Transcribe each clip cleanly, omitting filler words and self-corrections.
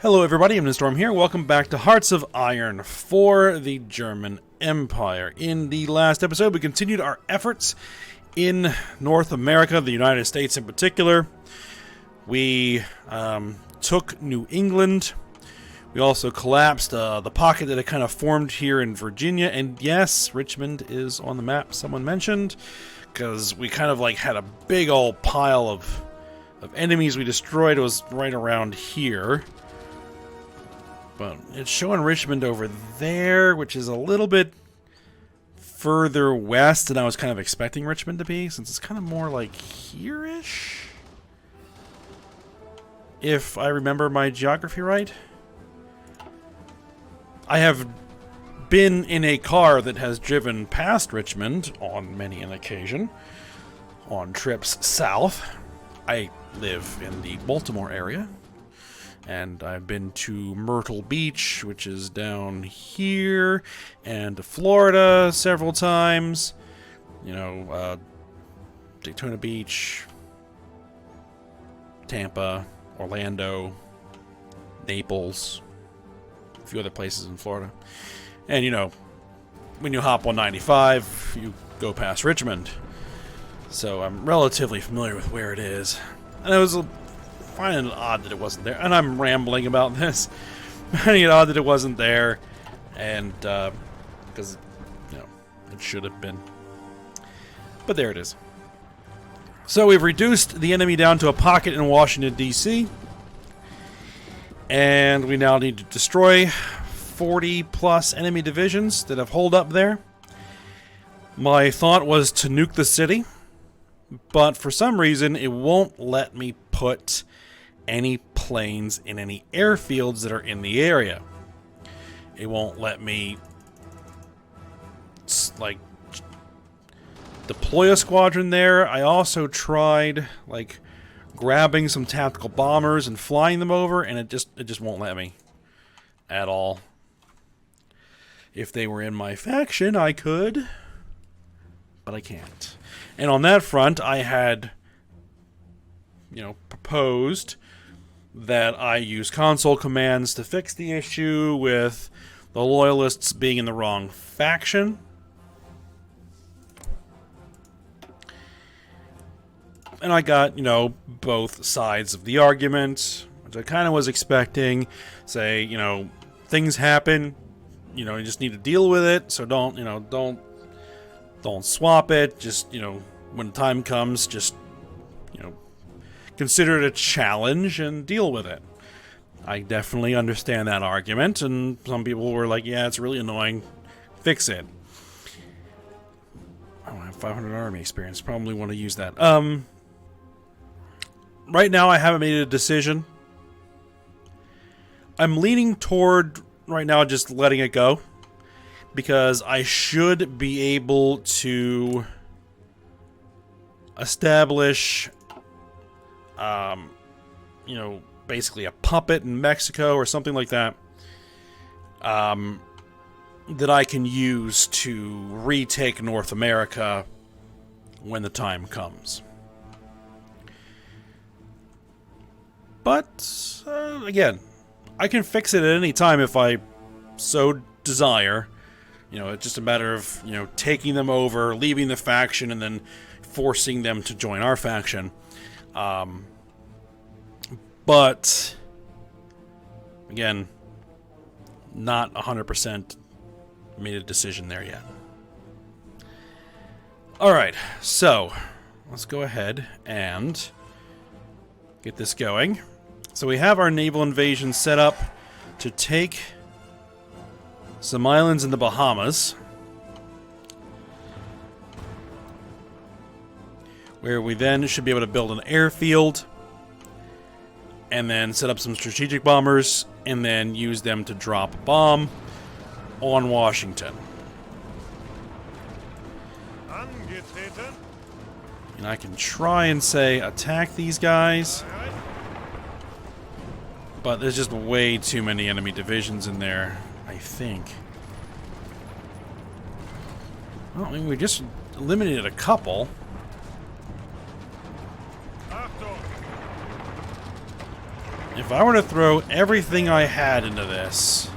Hello everybody, I'm Storm here. Welcome back to Hearts of Iron for the German Empire. In the last episode, we continued our efforts in North America, the United States in particular. We took New England. We also collapsed the pocket that had kind of formed here in Virginia. And yes, Richmond is on the map, someone mentioned, because we kind of like had a big old pile of enemies we destroyed. It was right around here. But it's showing Richmond over there, which is a little bit further west than I was kind of expecting Richmond to be, since it's kind of more like here-ish, if I remember my geography right. I have been in a car that has driven past Richmond on many an occasion, on trips south. I live in the Baltimore area. And I've been to Myrtle Beach, which is down here, and to Florida several times. You know, Daytona Beach, Tampa, Orlando, Naples, a few other places in Florida. And, you know, when you hop on 95, you go past Richmond. So I'm relatively familiar with where it is. And it was finding it odd that it wasn't there, and I'm rambling about this. Finding it odd that it wasn't there, and because you know it should have been, but there it is. So we've reduced the enemy down to a pocket in Washington D.C., and we now need to destroy 40+ enemy divisions that have holed up there. My thought was to nuke the city, but for some reason it won't let me put any planes in any airfields that are in the area. It won't let me like deploy a squadron there. I also tried like grabbing some tactical bombers and flying them over, and it just won't let me at all. If they were in my faction, I could, but I can't. And on that front, I had, you know, proposed that I use console commands to fix the issue with the loyalists being in the wrong faction. And I got, you know, both sides of the argument, which I kind of was expecting. Say, you know, things happen, you know, you just need to deal with it, so don't swap it. Just, you know, when the time comes, just, you know, consider it a challenge and deal with it. I definitely understand that argument, and some people were like, yeah, it's really annoying, fix it. I have 500 army experience, probably want to use that. Right now I haven't made a decision. I'm leaning toward, right now, just letting it go, because I should be able to establish you know, basically a puppet in Mexico or something like that, that I can use to retake North America when the time comes. But, again, I can fix it at any time if I so desire. You know, it's just a matter of, you know, taking them over, leaving the faction, and then forcing them to join our faction. But, again, not 100% made a decision there yet. Alright, so, let's go ahead and get this going. So we have our naval invasion set up to take some islands in the Bahamas, where we then should be able to build an airfield, and then set up some strategic bombers, and then use them to drop a bomb on Washington. And I can try and say, attack these guys, but there's just way too many enemy divisions in there, I think. Well, I mean, we just eliminated a couple. If I were to throw everything I had into this...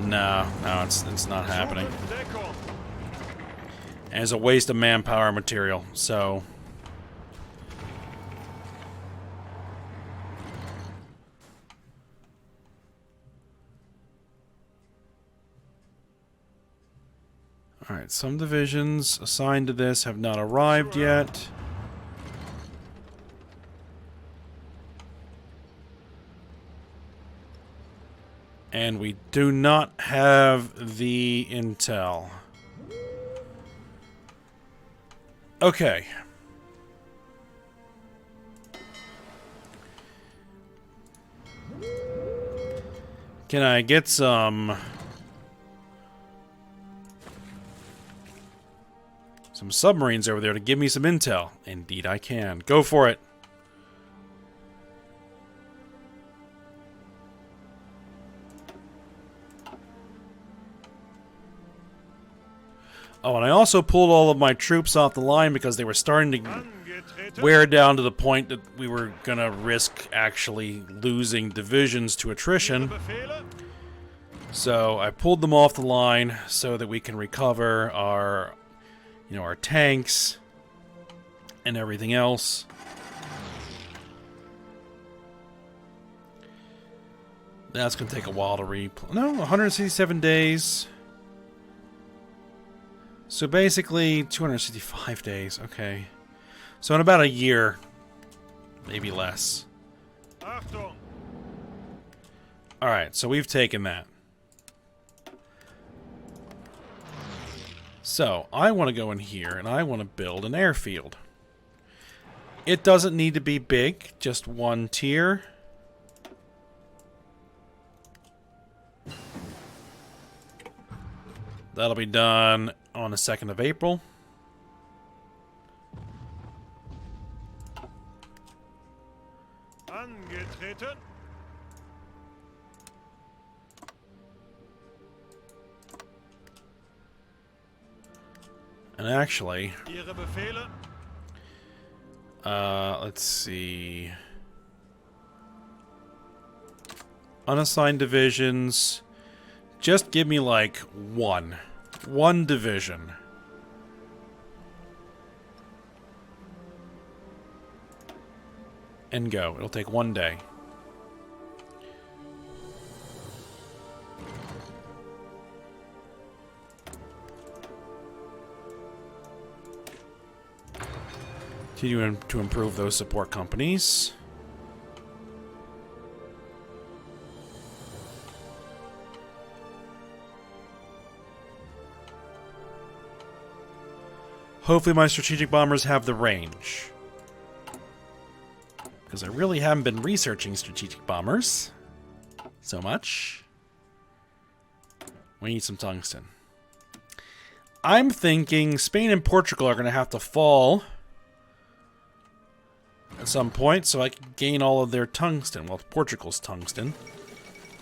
No, it's not happening. And it's a waste of manpower material, so... Alright, some divisions assigned to this have not arrived yet. And we do not have the intel. Okay. Can I get some submarines over there to give me some intel? Indeed I can. Go for it. Oh, and I also pulled all of my troops off the line because they were starting to wear down to the point that we were gonna risk actually losing divisions to attrition. So I pulled them off the line so that we can recover our, you know, our tanks and everything else. That's gonna take a while to No, 167 days. So basically, 265 days, okay. So in about a year, maybe less. Alright, so we've taken that. So, I want to go in here, and I want to build an airfield. It doesn't need to be big, just one tier. That'll be done on the 2nd of April. Angetreten. And actually, Ihre Befehle. Let's see. Unassigned divisions. Just give me like one division. And go. It'll take 1 day. Continue to improve those support companies. Hopefully my strategic bombers have the range. Because I really haven't been researching strategic bombers so much. We need some tungsten. I'm thinking Spain and Portugal are going to have to fall at some point so I can gain all of their tungsten. Well, Portugal's tungsten.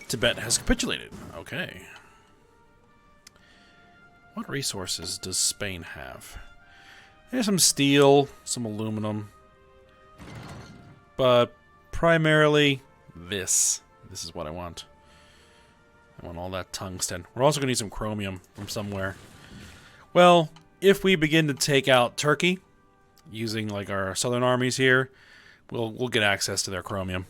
Tibet has capitulated. Okay. What resources does Spain have? There's some steel, some aluminum. But primarily this. This is what I want. I want all that tungsten. We're also going to need some chromium from somewhere. Well, if we begin to take out Turkey, using like our southern armies here, we'll get access to their chromium.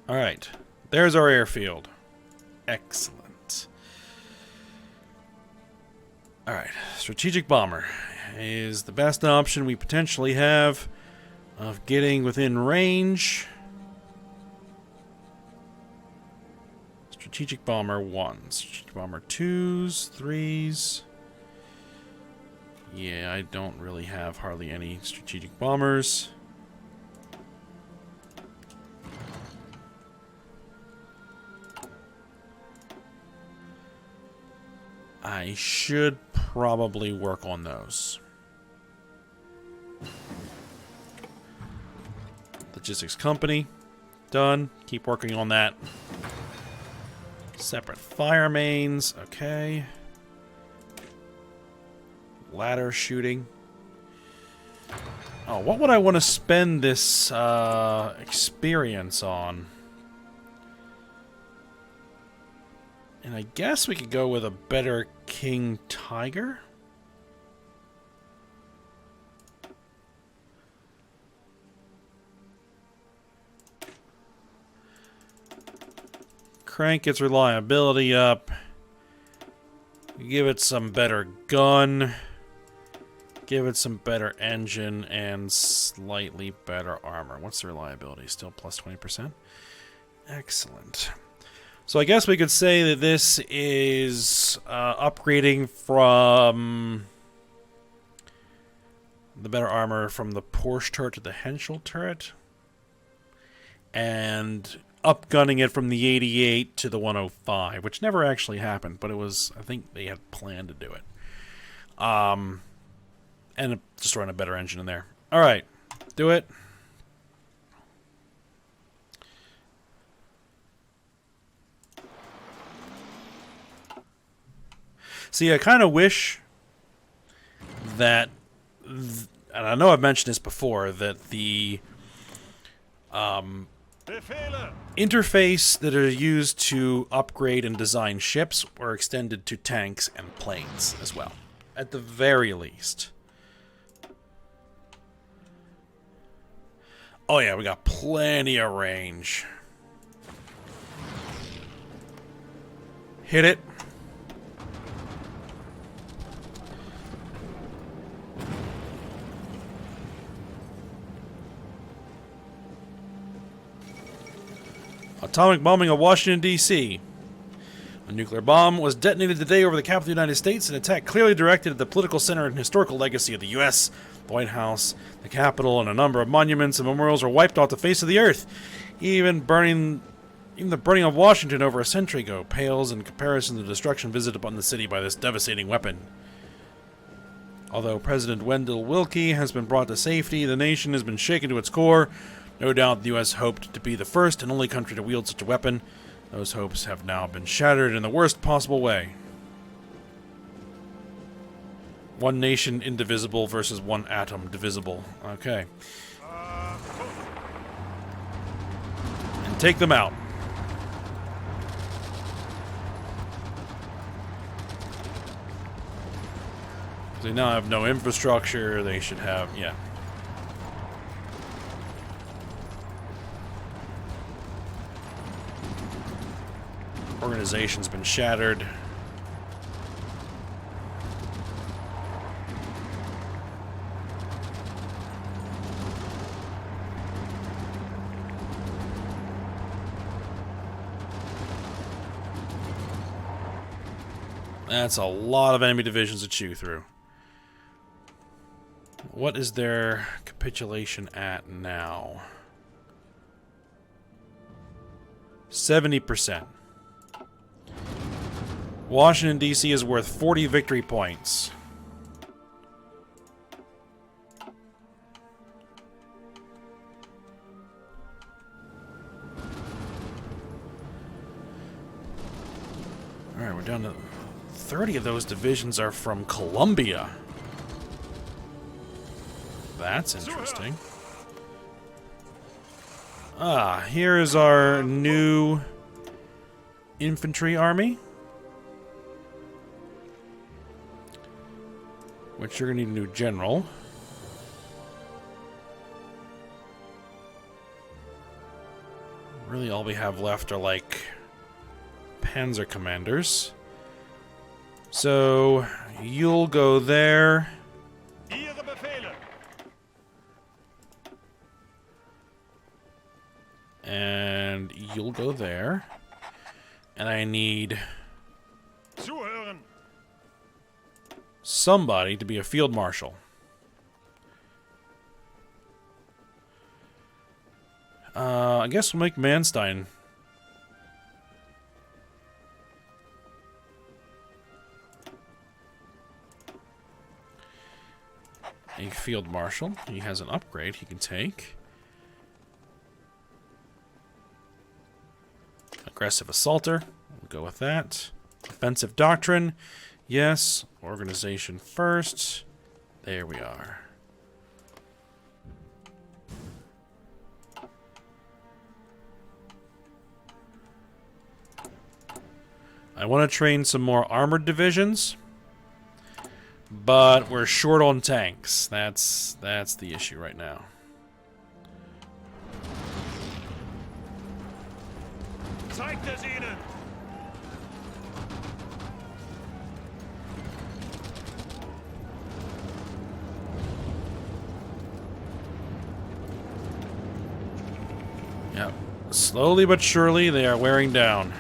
Alright. There's our airfield. Excellent. Alright, strategic bomber is the best option we potentially have of getting within range. Strategic bomber 1, strategic bomber 2s, 3s. Yeah, I don't really have hardly any strategic bombers. I should probably work on those. Logistics company. Done. Keep working on that. Separate fire mains. Okay. Ladder shooting. Oh, what would I want to spend this experience on? And I guess we could go with a better King Tiger. Crank its reliability up. Give it some better gun. Give it some better engine and slightly better armor. What's the reliability? Still plus 20%? Excellent. So I guess we could say that this is upgrading from the better armor from the Porsche turret to the Henschel turret. And upgunning it from the 88 to the 105, which never actually happened, but it was, I think they had planned to do it. And just throwing a better engine in there. Alright, do it. See, I kind of wish that, and I know I've mentioned this before, that the interface that are used to upgrade and design ships were extended to tanks and planes as well, at the very least. Oh yeah, we got plenty of range. Hit it. Atomic bombing of Washington, D.C. A nuclear bomb was detonated today over the capital of the United States, an attack clearly directed at the political center and historical legacy of the U.S. The White House, the Capitol, and a number of monuments and memorials were wiped off the face of the earth. Even the burning of Washington over a century ago pales in comparison to the destruction visited upon the city by this devastating weapon. Although President Wendell Willkie has been brought to safety, the nation has been shaken to its core. No doubt the U.S. hoped to be the first and only country to wield such a weapon. Those hopes have now been shattered in the worst possible way. One nation indivisible versus one atom divisible. Okay. And take them out. They now have no infrastructure. They should have, yeah. Organization's been shattered. That's a lot of enemy divisions to chew through. What is their capitulation at now? 70%. Washington, D.C. is worth 40 victory points. Alright, we're down to 30 of those divisions are from Colombia. That's interesting. Ah, here is our new infantry army. Which you're gonna need a new general. Really all we have left are like panzer commanders. So you'll go there. And you'll go there. And I need somebody to be a field marshal. I guess we'll make Manstein. a field marshal. He has an upgrade he can take. Aggressive assaulter. We'll go with that. Offensive doctrine. Yes. Organization first. There we are. I want to train some more armored divisions, but we're short on tanks. That's the issue right now. Zeigt es ihnen! Yep. Slowly but surely, they are wearing down.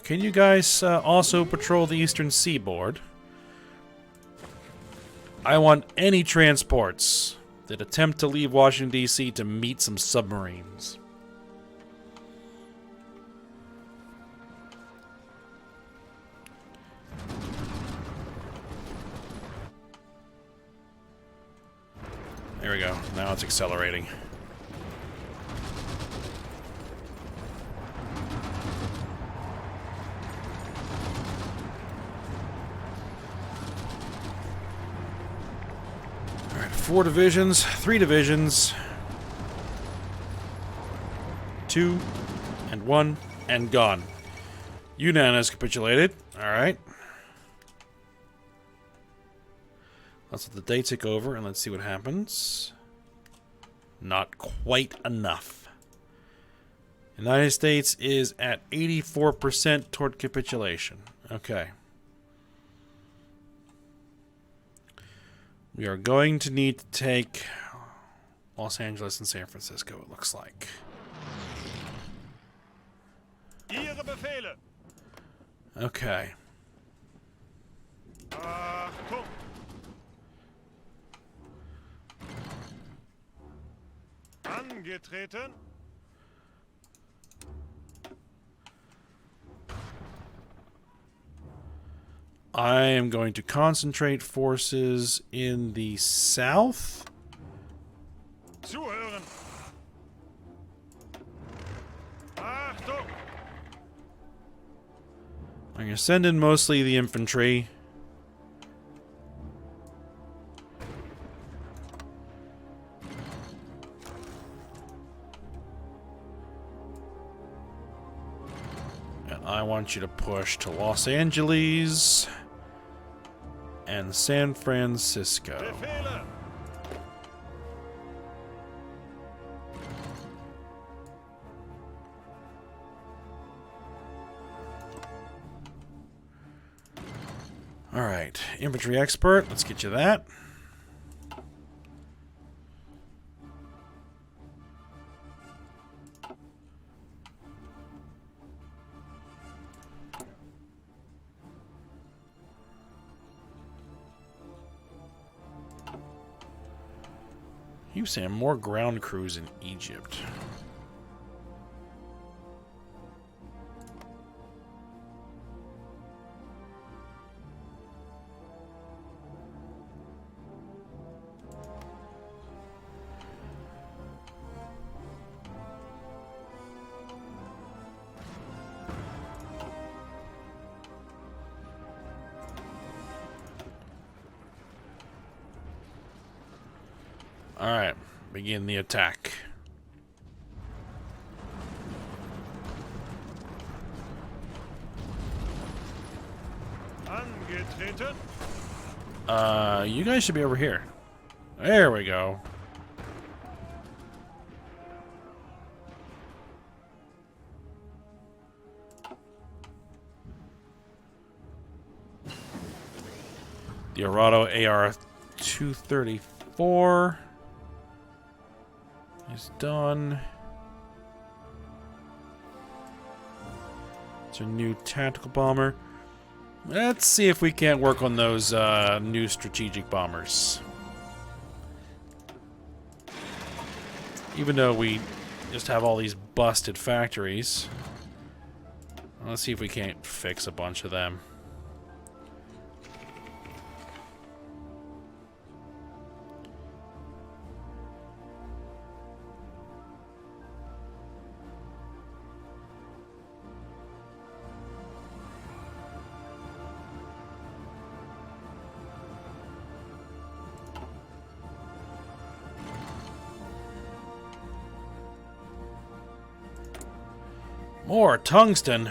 Can you guys also patrol the eastern seaboard? I want any transports that attempt to leave Washington, D.C. to meet some submarines. There we go. Now it's accelerating. All right, 4 divisions, 3 divisions. 2 and 1 and gone. Yunnan has capitulated. All right. Let's let the day tick over and let's see what happens. Not quite enough. United States is at 84% toward capitulation. Okay. We are going to need to take Los Angeles and San Francisco, it looks like. Ihre Befehle! Okay. Achtung! Angetreten! I am going to concentrate forces in the south. Zuhören! Achtung! I'm going to send in mostly the infantry. And I want you to push to Los Angeles and San Francisco. Befehle! All right, infantry expert, let's get you that. You say more ground crews in Egypt. Alright, begin the attack. Angetreten! You guys should be over here. There we go. The Arado AR-234 is done. It's a new tactical bomber. Let's see if we can't work on those new strategic bombers. Even though we just have all these busted factories. Let's see if we can't fix a bunch of them. More tungsten.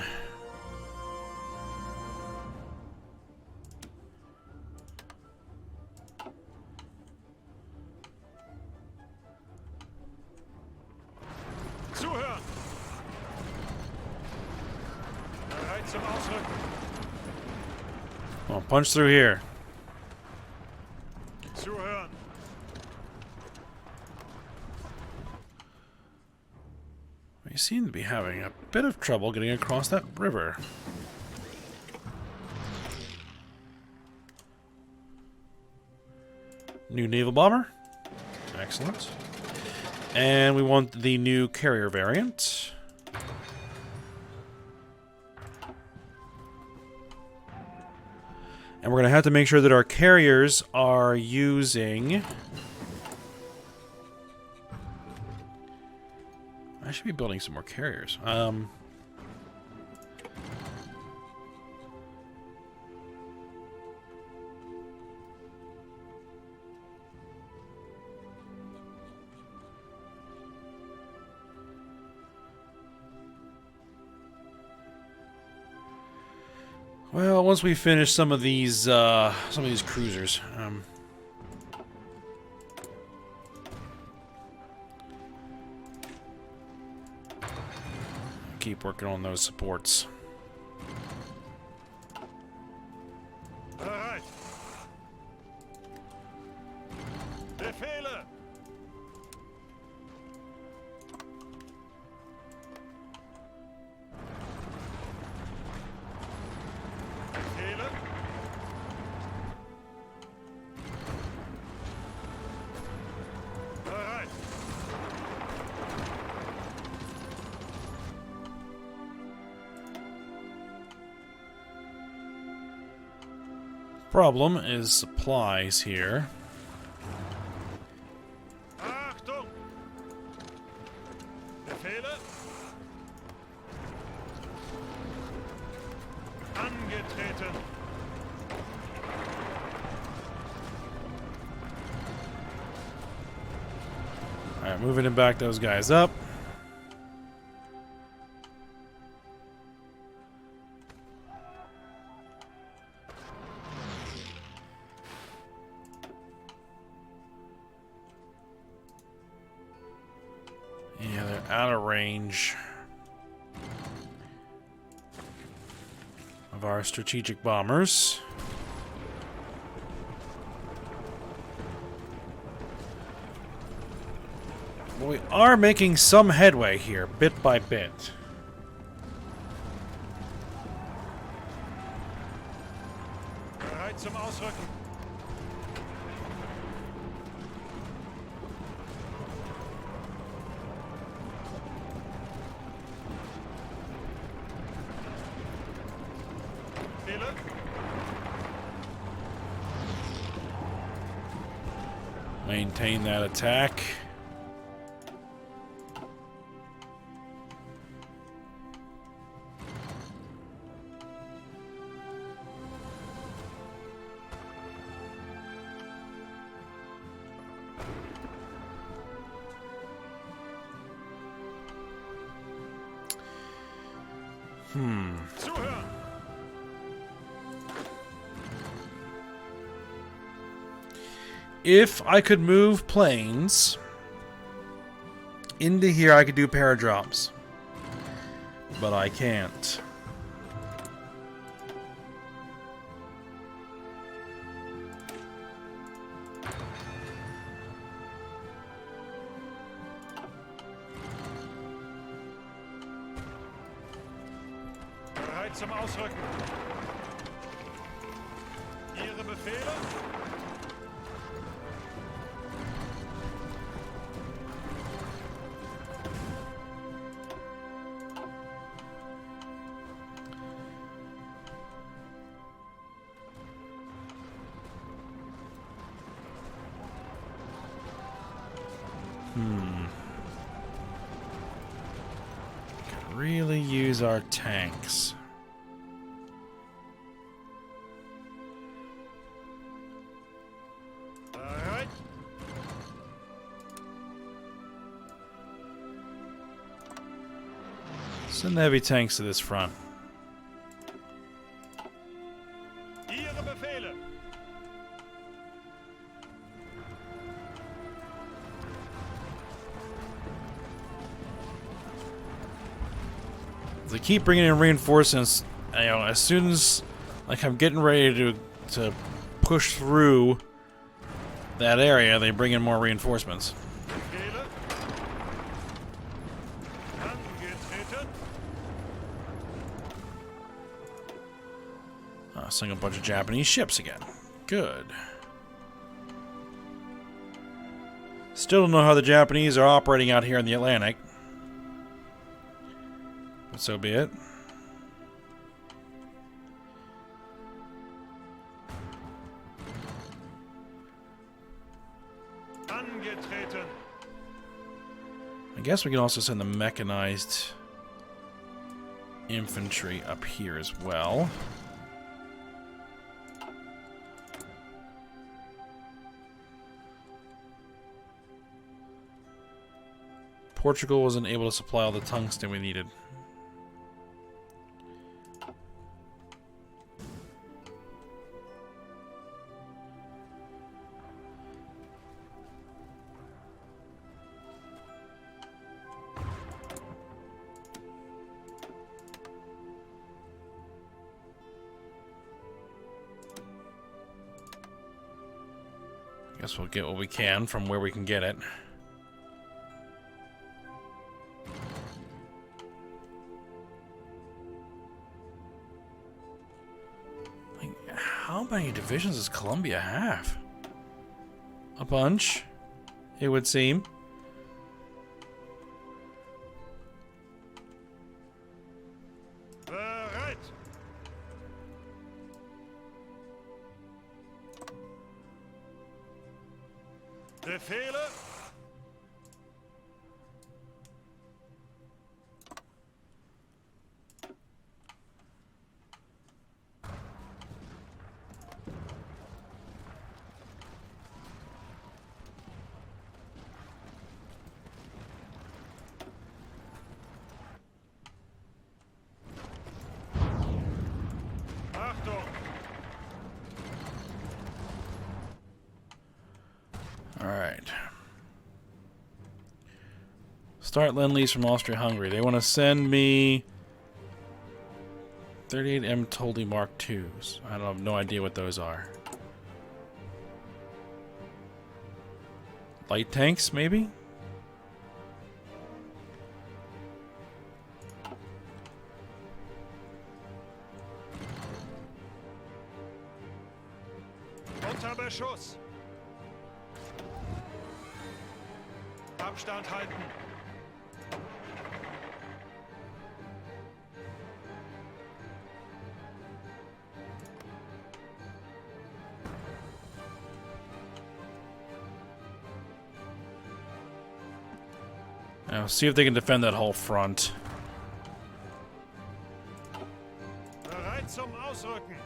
Zuhören! Bereit zum Ausrücken. Well, punch through here. Zuhören! We seem to be having a bit of trouble getting across that river. New naval bomber. Excellent. And we want the new carrier variant. And we're going to have to make sure that our carriers are using... I should be building some more carriers. Well, once we finish some of these cruisers, keep working on those supports. Bereit! Befehle! Befehle! Bereit! Problem is supplies here. Achtung! Befehle! Angetreten! Alright, moving to back those guys up. Yeah, they're out of range of our strategic bombers. But we are making some headway here, bit by bit. Bereit zum Ausrücken. Befehle. Maintain that attack. Zuhören! If I could move planes into here, I could do paradrops. But I can't. Bereit zum Ausrücken. Ihre Befehle? Could really use our tanks. Bereit. Send the heavy tanks to this front. Ihre Befehle. They keep bringing in reinforcements. You know, as soon as like I'm getting ready to push through that area, they bring in more reinforcements. Befehle. Angetreten. Seeing a bunch of Japanese ships again. Good. Still don't know how the Japanese are operating out here in the Atlantic. But so be it. Angetreten. I guess we can also send the mechanized infantry up here as well. Portugal wasn't able to supply all the tungsten we needed. Guess we'll get what we can from where we can get it. How many divisions does Colombia have? A bunch, it would seem. Bereit. Befehle. Achtung. Alright. Start Lend-Lease from Austria-Hungary. They want to send me 38 M. Toldy Mark IIs. I don't have no idea what those are. Light tanks, maybe? Unter Beschuss. Abstand halten. Now, see if they can defend that whole front. Bereit zum Ausrücken.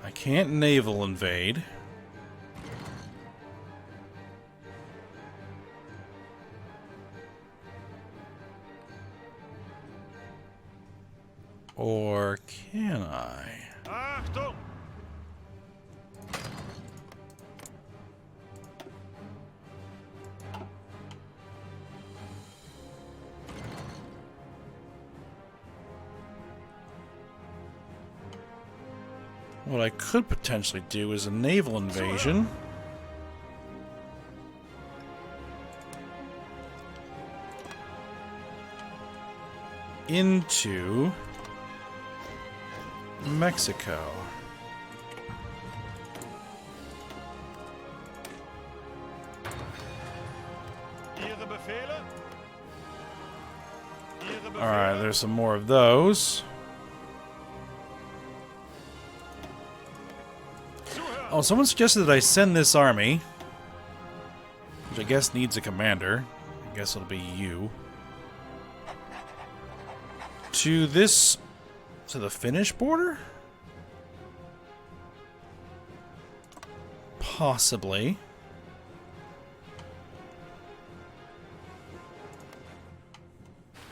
I can't naval invade. Or can I? Achtung. What I could potentially do is a naval invasion. Into Mexico. Ihre Befehle. Alright, there's some more of those. Oh, someone suggested that I send this army, which I guess needs a commander. I guess it'll be you. To this... to the Finnish border? Possibly.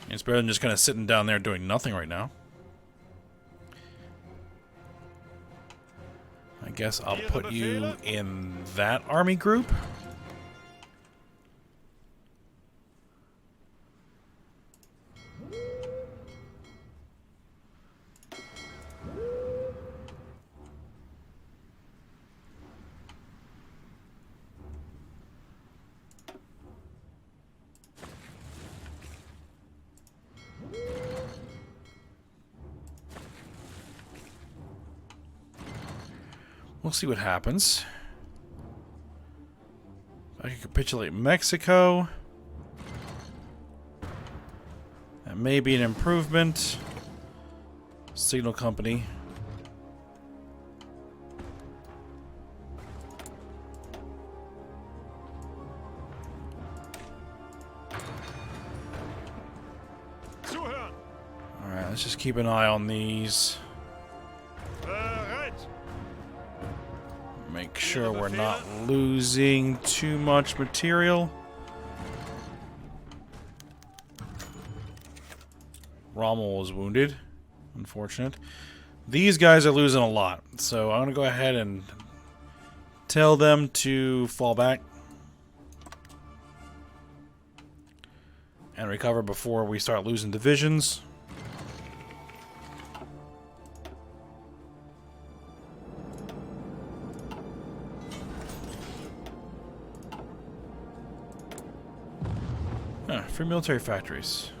It's better than just kind of sitting down there doing nothing right now. I guess I'll put you in that army group. We'll see what happens. I can capitulate Mexico. That may be an improvement. Signal company. Alright, let's just keep an eye on these. Make sure we're not losing too much material. Rommel was wounded. Unfortunate. These guys are losing a lot, so I'm going to go ahead and tell them to fall back and recover before we start losing divisions. Free military factories.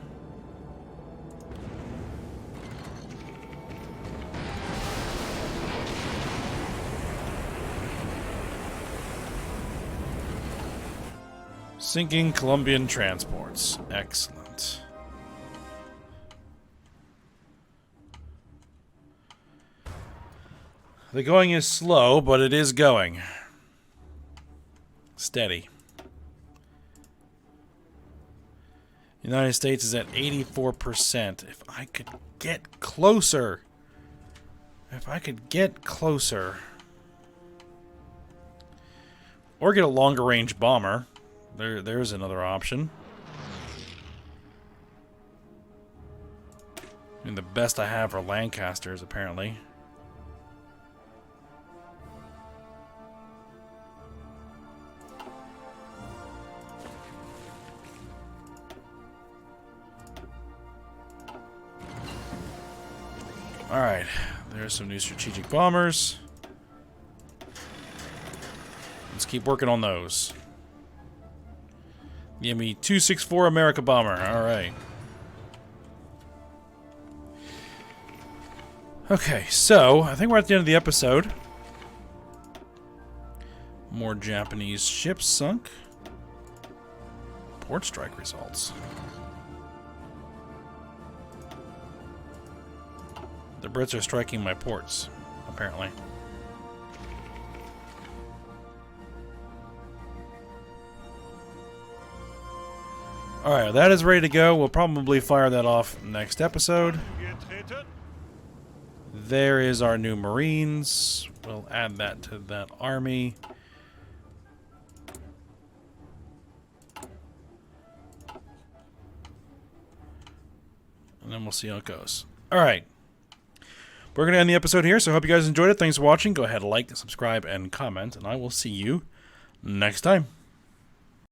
Sinking Colombian transports. Excellent. The going is slow, but it is going. Steady. United States is at 84%. If I could get closer. If I could get closer. Or get a longer range bomber. There's another option. I mean, the best I have are Lancasters, apparently. Alright, there's some new strategic bombers. Let's keep working on those. Give me 264 America bomber. Alright. Okay, so I think we're at the end of the episode. More Japanese ships sunk. Port strike results. The Brits are striking my ports, apparently. Alright, that is ready to go. We'll probably fire that off next episode. There is our new Marines. We'll add that to that army. And then we'll see how it goes. Alright. We're going to end the episode here, so I hope you guys enjoyed it. Thanks for watching. Go ahead, like, subscribe, and comment, and I will see you next time.